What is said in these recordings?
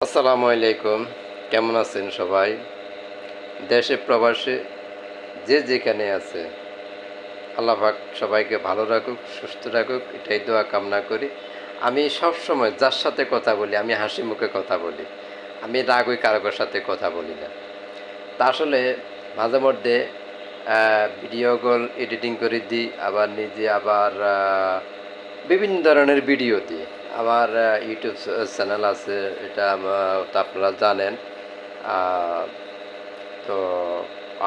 আসসালামু আলাইকুম। কেমন আছেন সবাই? দেশে প্রবাসে যে যেখানে আছে আল্লাহ পাক সবাইকে ভালো রাখুক, সুস্থ রাখুক, এটাই দোয়া কামনা করি। আমি সবসময় যার সাথে কথা বলি আমি হাসি মুখে কথা বলি। আমি রাগ কারোর সাথে কথা বলি না। তা আসলে মাঝে মধ্যে ভিডিওগুলো এডিটিং করে দিই, আবার নিজে আবার বিভিন্ন ধরনের ভিডিও দিই। আমার ইউটিউব চ্যানেল আছে, এটা তো আপনারা জানেন। তো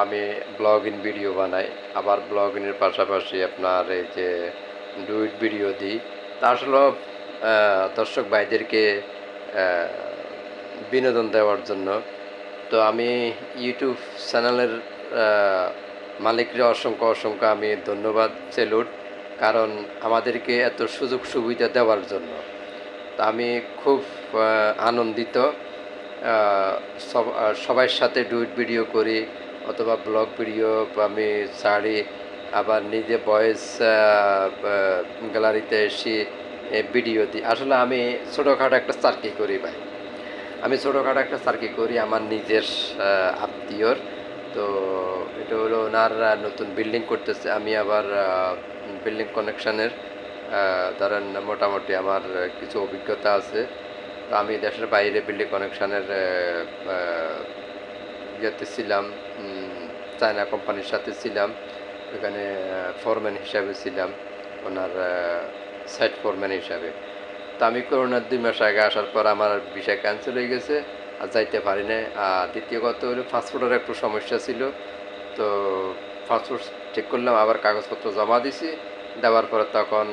আমি ব্লগিং ভিডিও বানাই, আবার ব্লগিংয়ের পাশাপাশি আপনার এই যে ডুইট ভিডিও দিই। তা আসলে দর্শক ভাইদেরকে বিনোদন দেওয়ার জন্য তো আমি ইউটিউব চ্যানেলের মালিকরা অসংখ্য অসংখ্য আমি ধন্যবাদ, সেলুট। কারণ আমাদেরকে এত সুযোগ সুবিধা দেওয়ার জন্য তা আমি খুব আনন্দিত। সবার সাথে ডুইট ভিডিও করি অথবা ব্লগ ভিডিও আমি ছাড়ি, আবার নিজে ভয়েস গ্যালারিতে এসে ভিডিও দিই। আসলে আমি ছোটোখাটো একটা সার্কি করি ভাই, আমি ছোটোখাটো একটা সার্কি করি আমার নিজের আত্মীয়র। তো এটা হলো ওনার নতুন বিল্ডিং করতেছে, আমি আবার বিল্ডিং কানেকশানের ধরেন মোটামুটি আমার কিছু অভিজ্ঞতা আছে। তো আমি দেশের বাইরে বিল্ডিং কানেকশানের ইয়েতে ছিলাম, চায়না কোম্পানির সাথে ছিলাম, ওখানে ফোরম্যান হিসাবে ছিলাম, ওনার সাইট ফোরম্যান হিসাবে। তো আমি করোনার 2 মাস আগে আসার পর আমার ভিসা ক্যান্সেল হয়ে গেছে, আর যাইতে পারি না। আর দ্বিতীয় কথা হলো পাসপোর্টের একটু সমস্যা ছিল। তো পাসপোর্ট ঠিক করলাম, আবার কাগজপত্র জমা দিছি। দেওয়ার পরে তখন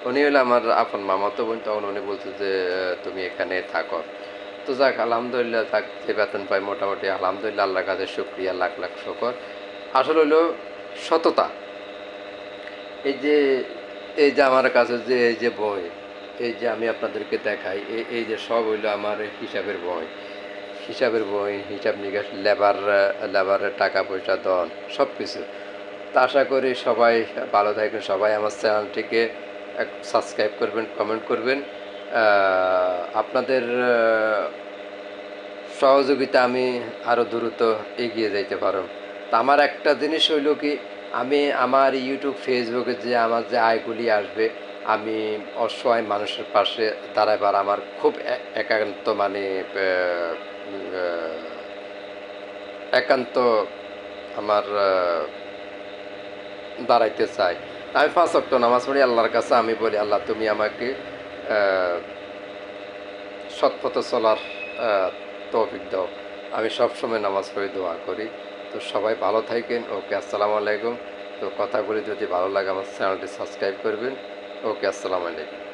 উনি হলো আমার আপন মামাতো বোন, তখন উনি বলছে যে তুমি এখানে থাকো। তো যাক আলহামদুলিল্লাহ, যাক যে বেতন পাই মোটামুটি আলহামদুলিল্লাহ, আল্লাহর কাছে শুকরিয়া, লাখ লাখ শুকর। আসলে হলো সততা। এই যে এই যে আমার কাছে যে এই যে বই, এই যে আমি আপনাদেরকে দেখাই, এই যে সব হইলো আমার হিসাবের বই, হিসাব নিকাশ, লেবারের টাকা পয়সা দন সব কিছু। তা আশা করি সবাই ভালো থাকবেন, সবাই আমার চ্যানেলটিকে সাবস্ক্রাইব করবেন, কমেন্ট করবেন। আপনাদের সহযোগিতা আমি আরও দ্রুত এগিয়ে যাইতে পারো। তা আমার একটা জিনিস হইল কি, আমি আমার ইউটিউব ফেসবুকে যে আমার যে আয়গুলি আসবে, আমি অসহায় মানুষের পাশে দাঁড়াবার আমার খুব একান্ত মানে একান্ত আমার দাঁড়াইতে চাই। আমি 5 ওয়াক্ত নামাজ পড়ি, আল্লাহর কাছে আমি বলি আল্লাহ তুমি আমাকে সৎ পথে চলার তৌফিক দাও। আমি সবসময় নামাজ পড়ে দোয়া করি। তো সবাই ভালো থাকেন। ওকে, আসসালামু আলাইকুম। তো কথাগুলি যদি ভালো লাগে আমার চ্যানেলটি সাবস্ক্রাইব করবেন। ওকে, আসসালামু আলাইকুম।